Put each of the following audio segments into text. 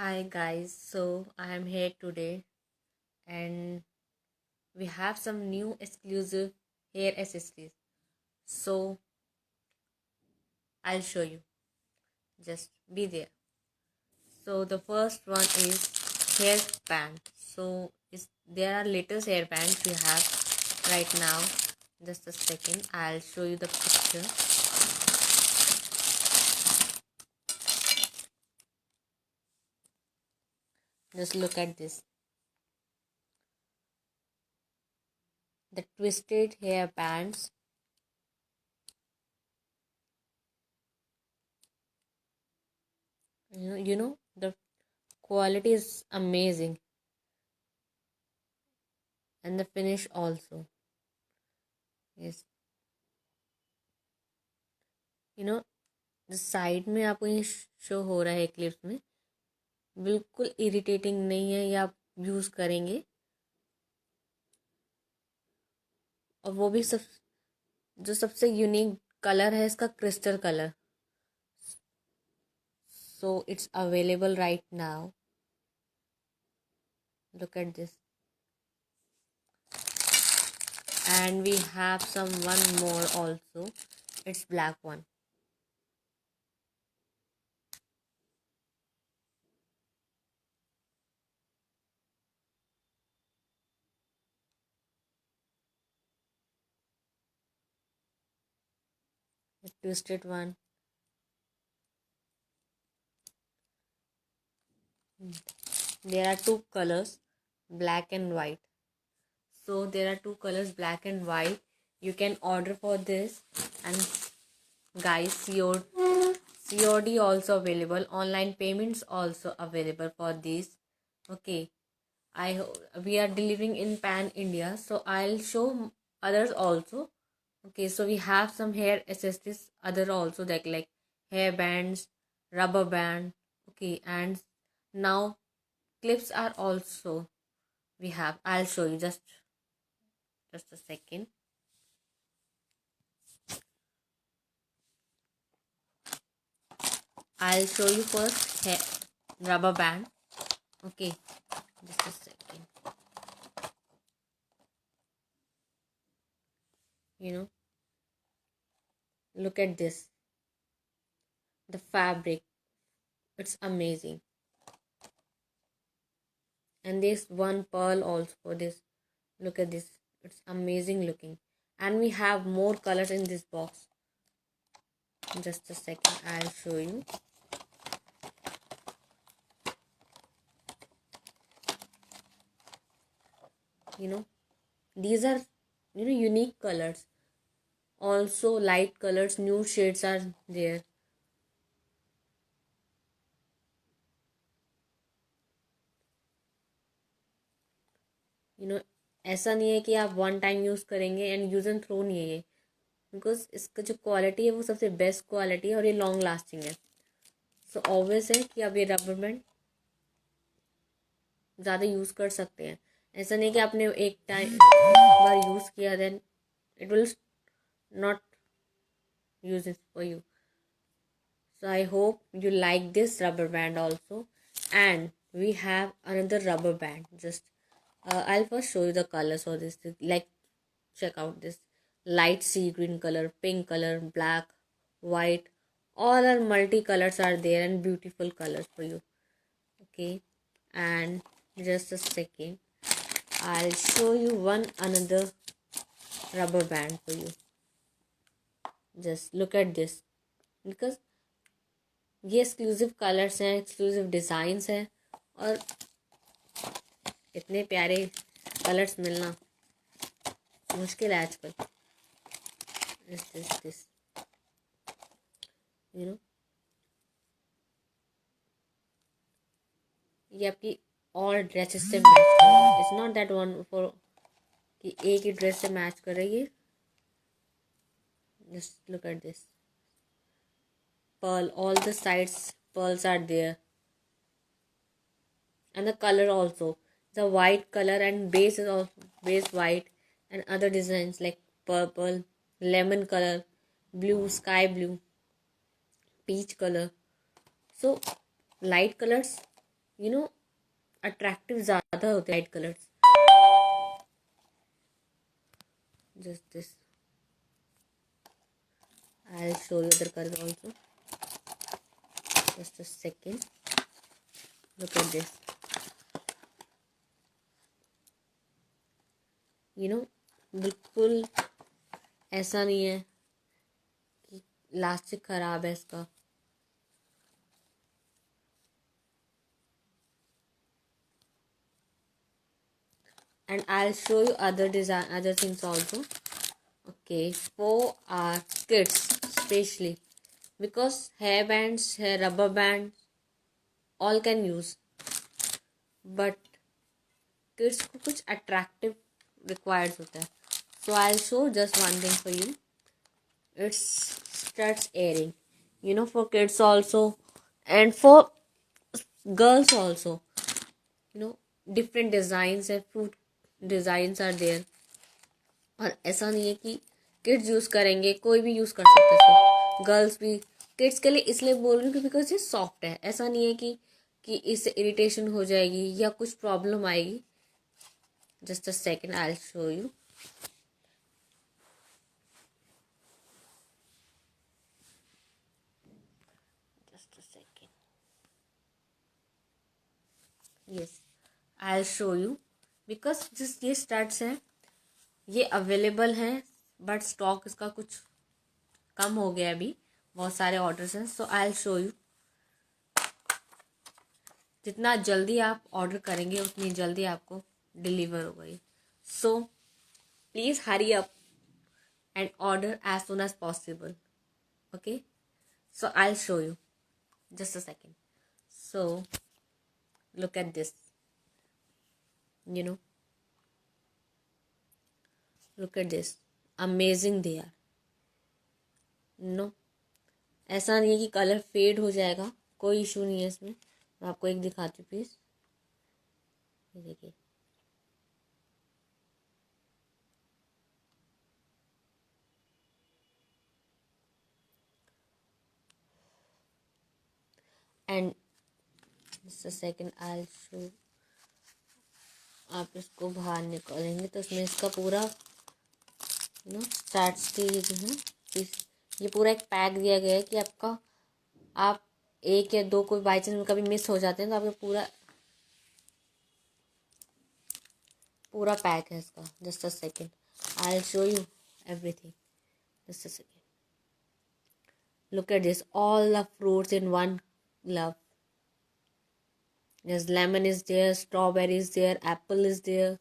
Hi guys, so I am here today and we have some new exclusive hair accessories. So I'll show you. Just be there. So the first one is hair band. So there are latest hair bands we have right now. Just a second, I'll show you the picture. Just look at this. The twisted hair bands. You know the quality is amazing and the finish also. Yes, you know जो side में आपको ये show हो रहा है clips में बिल्कुल irritating नहीं है, ये आप यूज़ करेंगे और वो भी सब जो सबसे यूनिक कलर है इसका crystal colour. So it's available right now. Look at this and we have some one more also. It's black one. Twisted one. There are two colors, black and white. So there are two colors, black and white. You can order for this, and guys, COD also available. Online payments also available for these. Okay, we are delivering in Pan India, so I'll show others also. Okay, so we have some hair accessories, other also like hair bands, rubber band. Okay, and now clips are also we have. I'll show you just a second. I'll show you first hair rubber band. Okay, just a second. You know, look at this. The fabric, it's amazing. And there's one pearl also for this. Look at this. It's amazing looking. And we have more colors in this box. Just a second, I'll show you. You know, these are unique colors. Also light colors, nude shades are there. ऐसा नहीं है कि आप one time use करेंगे and use and throw नहीं है ये, because इसका जो क्वालिटी है वो सबसे बेस्ट क्वालिटी है और ये लॉन्ग लास्टिंग है. सो ऑब्वियस है कि आप ये रबर बैंड ज़्यादा यूज़ कर सकते हैं. ऐसा नहीं कि आपने एक टाइम बार यूज़ किया then it will not use it for you. So I hope you like this rubber band also. And we have another rubber band. Just I'll first show you the colors of this. Like, check out this light sea green color, pink color, black, white. All are multicolors are there and beautiful colors for you. Okay, and just a second, I'll show you one another rubber band for you. Just look at this, because ये exclusive colours हैं, exclusive designs हैं और इतने प्यारे colours मिलना मुश्किल है आजकल. दिस ये आपकी और ड्रेसेस से मैच करेगा. It's not that one for कि एक ही ड्रेस से मैच करेगी. Just look at this pearl. All the sides pearls are there, and the color also, the white color and base is also base white, and other designs like purple, lemon color, blue, sky blue, peach color. So light colors you know attractive ज़्यादा होते हैं light colours. Just this. I'll show you the color also. Just a second. Look at this. बिल्कुल ऐसा नहीं है कि elastic खराब है इसका. And I'll show you other things also. Okay, for our kids especially, because hair bands, hair rubber bands, all can use, but kids को कुछ attractive required होता है. So I'll show just one thing for you. It's struts earring. For kids also and for girls also. Different designs है, fruit designs are there. और ऐसा नहीं है कि किड्स यूज़ करेंगे, कोई भी यूज़ कर सकता है इसको. गर्ल्स भी. किड्स के लिए इसलिए बोल रही हूँ बिकॉज ये सॉफ्ट है. ऐसा नहीं है कि इससे इरिटेशन हो जाएगी या कुछ प्रॉब्लम आएगी. Just a second, I will show you. Just a second. Yes, I will show you because जिस ये स्टड्स हैं ये अवेलेबल हैं, बट स्टॉक इसका कुछ कम हो गया अभी. बहुत सारे ऑर्डर्स हैं. सो आई विल शो यू. जितना जल्दी आप ऑर्डर करेंगे उतनी जल्दी आपको डिलीवर होगा ये. So please hurry up and order as soon as possible. Okay, so I will show you. Just a second. So look at this. Look at this. Amazing they are. ऐसा नहीं है कि कलर फेड हो जाएगा, कोई issue नहीं है इसमें. मैं आपको एक दिखाती हूँ प्लीज. ये देखिए. And just a second, I will show. आप इसको बाहर निकालेंगे तो इसमें इसका पूरा स्टार्ट्स के जो है ये पूरा एक पैक दिया गया है कि आप एक या दो कोई बाई चांस में कभी मिस हो जाते हैं तो आपका पूरा पैक है इसका. Just a second, I will show you everything. Just a second. Look at this. All the fruits in one glove. Yes, lemon is there, strawberry is there, apple is there.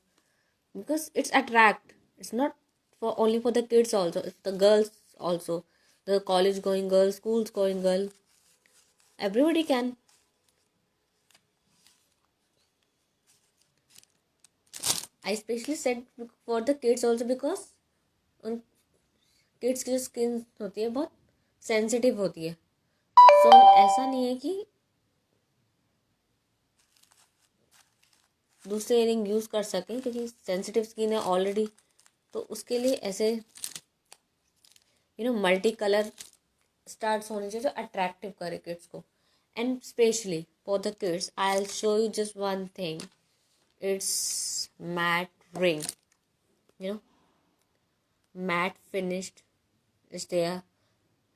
Because it's attract. It's not for only for the kids also. It's the girls also. The college going girl, schools going girl. Everybody can. I especially said for the kids also because उन kids की जो skin होती है बहुत sensitive होती है. सो ऐसा नहीं है कि दूसरे इयरिंग यूज़ कर सकें क्योंकि सेंसिटिव स्किन है ऑलरेडी. तो उसके लिए ऐसे मल्टी कलर स्टार्ट्स होने चाहिए जो अट्रैक्टिव करे किड्स को. And specially for the kids I will show you just one thing. It's matt ring. Matt finished is there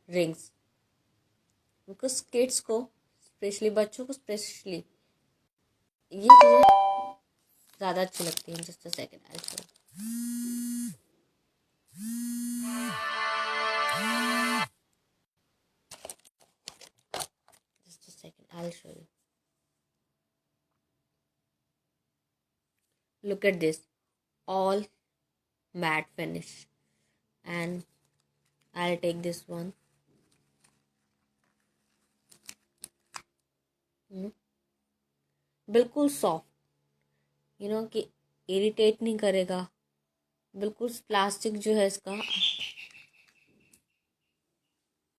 rings. Because kids को स्पेशली बच्चों को स्पेशली ये चीज़ें ज़्यादा अच्छी लगती हैं. Just a second, I will show. Just a second, I'll show you. Look at this. All matte finish. And I'll take this one. बिल्कुल सॉफ्ट. कि इरिटेट नहीं करेगा. बिल्कुल प्लास्टिक जो है इसका